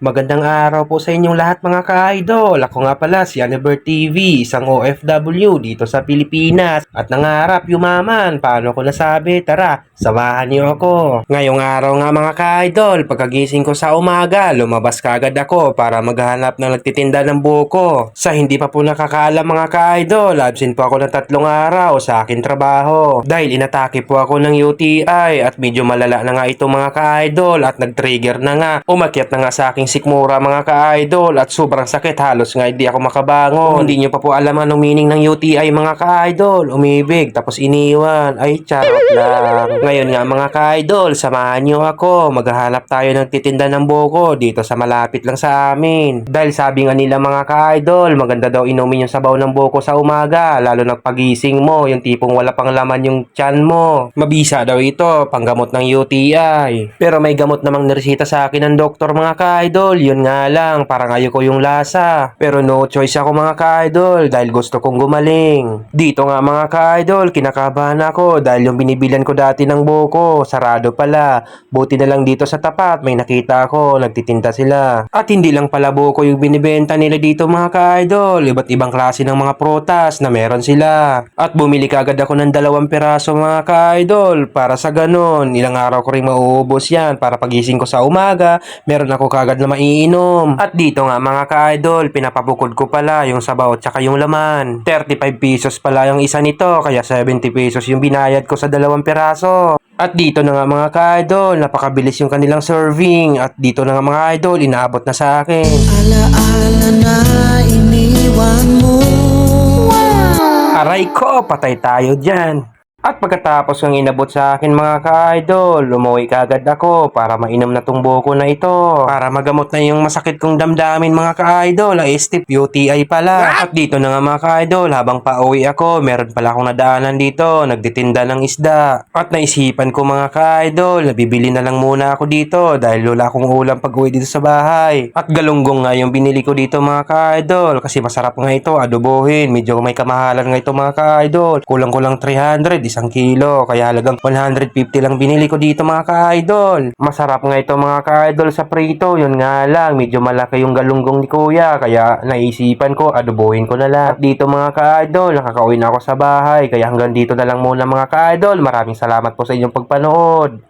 Magandang araw po sa inyong lahat mga ka-idol. Ako nga pala si Anibert TV, isang OFW dito sa Pilipinas at nangarap yumaman. Paano ko nasabi? Tara, samahan niyo ako. Ngayong araw nga mga ka-idol, pagkagising ko sa umaga, lumabas kagad ako para maghanap ng nagtitinda ng buko. Sa hindi pa po nakakaalam mga ka-idol, absent po ako ng 3 araw sa aking trabaho dahil inatake po ako ng UTI at medyo malala na nga ito mga ka-idol at nag-trigger na nga. Umakyat na nga sa aking sikmura mga ka-idol at sobrang sakit, halos nga hindi ako makabangon. Kung hindi nyo pa po alam anong meaning ng UTI mga ka-idol, umibig tapos iniwan, ay charot lang. Ngayon nga mga ka-idol, samahan nyo ako, maghahanap tayo ng titinda ng buko dito sa malapit lang sa amin. Dahil sabi nga nila mga ka-idol, maganda daw inumin yung sabaw ng buko sa umaga, lalo na pagising mo, yung tipong wala pang laman yung tiyan mo. Mabisa daw ito, panggamot ng UTI. Pero may gamot namang niresita sa akin ng doktor mga ka-idol, yun nga lang, parang ayoko yung lasa. Pero no choice ako mga ka-idol dahil gusto kong gumaling. Dito nga mga ka-idol, kinakabahan ako dahil yung binibilan ko dati ng buko, sarado pala. Buti na lang dito sa tapat, may nakita ako, nagtitinda sila. At hindi lang pala buko yung binibenta nila dito mga ka-idol, iba't ibang klase ng mga prutas na meron sila. At bumili kagad ako ng 2 piraso mga ka-idol para sa ganun, ilang araw ko rin mauubos yan para pagising ko sa umaga, meron ako kagad na maiinom. At dito nga mga ka-idol, pinapabukod ko pala yung sabaw at saka yung laman. 35 pesos pala yung isa nito, kaya 70 pesos yung binayad ko sa 2 piraso. At dito na nga mga ka-idol, napakabilis yung kanilang serving. At dito na nga mga idol, inaabot na sa akin. Alaala na iniwan mo. Aray ko, patay tayo dyan. At pagkatapos ng inabot sa akin mga ka-idol, umuwi kagad ako para mainom na tong buko na ito. Para magamot na yung masakit kong damdamin mga ka-idol, ang stip UTI pala. At dito na nga mga ka-idol, habang pauwi ako, meron pala akong nadaanan dito, nagtitinda ng isda. At naisipan ko mga ka-idol, nabibili na lang muna ako dito dahil wala akong ulam pag uwi dito sa bahay. At galunggong nga yung binili ko dito mga ka-idol kasi masarap nga ito adobohin. Medyo may kamahalan nga ito mga ka-idol. Kulang-kulang 300, 1 kilo. Kaya halagang 150 lang binili ko dito mga ka-idol. Masarap nga ito mga ka-idol sa prito. Yun nga lang, medyo malaki yung galunggong ni kuya. Kaya naisipan ko, adobohin ko na lang. At dito mga ka-idol, nakakauwi na ako sa bahay. Kaya hanggang dito na lang muna mga ka-idol. Maraming salamat po sa inyong pagpanood.